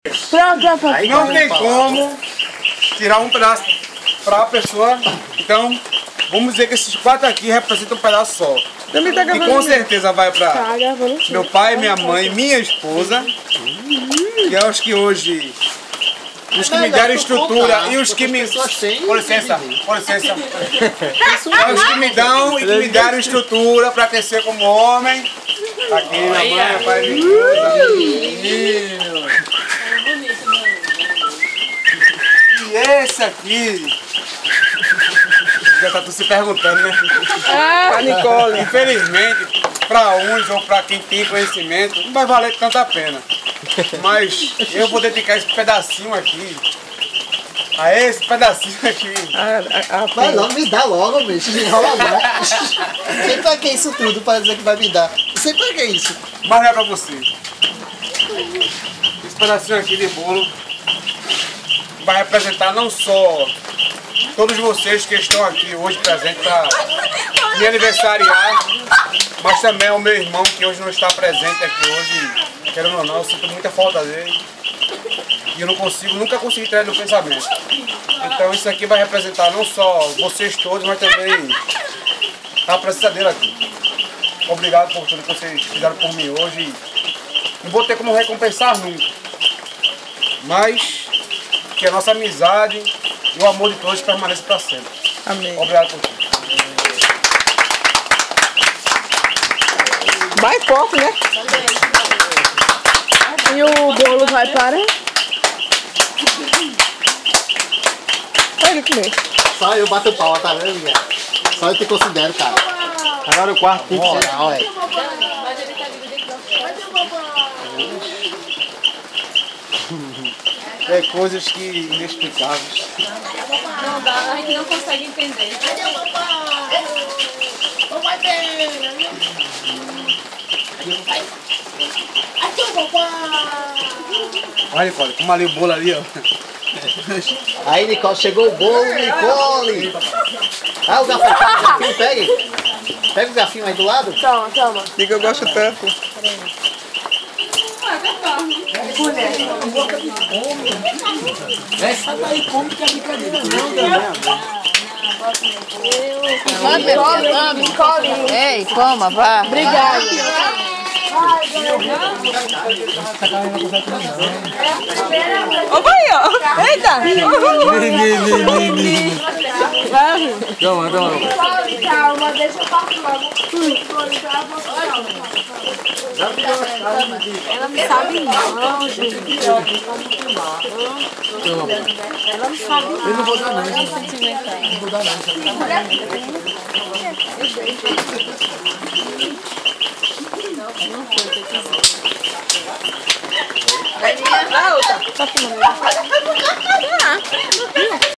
Aí não tem como tirar um pedaço para a pessoa. Então, vamos dizer que esses 4 aqui representam um pedaço só. E com certeza vai para meu pai, minha mãe, minha esposa, que é os que hoje... Os que me deram estrutura e os que me... Com licença, com licença. Os que me dão e que me deram estrutura para crescer como homem. Aqui, minha mãe, meu pai, minha esposa. E esse aqui... Já tá tudo se perguntando, né? A Nicole. Infelizmente, para uns ou para quem tem conhecimento, não vai valer tanto a pena. Mas eu vou dedicar esse pedacinho aqui a esse pedacinho aqui. Vai logo, me dá logo, bicho. Me enrola logo. Sei pra que isso tudo para dizer que vai me dar. Sei pra que isso. Mas não é pra você. Esse pedacinho aqui de bolo vai representar não só todos vocês que estão aqui hoje presentes para me aniversariar, mas também o meu irmão que hoje não está presente aqui hoje. Querendo ou não, eu sinto muita falta dele e eu não consigo, nunca consegui tirar ele do pensamento. Então isso aqui vai representar não só vocês todos, mas também a presença dele aqui. Obrigado por tudo que vocês fizeram por mim hoje. Não vou ter como recompensar nunca, mas que a nossa amizade e o amor de todos permaneça para sempre. Amém. Obrigado por tudo. Vai pouco, né? E o bolo vai para? Vai ele comer. Só eu bato o pau, tá vendo, minha? Só eu te considero, cara. Agora o quarto tem que ser. É coisas que inexplicáveis. Não dá, a gente não consegue entender. Olha, Nicole, como ali o bolo ali, ó. Aí, Nicole, chegou o bolo, Nicole. Ah, o garfinho, pegue. Pega o garfinho aí do lado. Toma, toma. Diga, eu gosto tanto. Ei, coma, vá. Obrigada. Ô, vai, ó. Eita. Toma, toma. Calma, deixa eu passar logo. Ela não sabe não, gente. Ela não sabe não. Eu não vou dar não. Não vou dar não. Vai, minha. Vai, outra.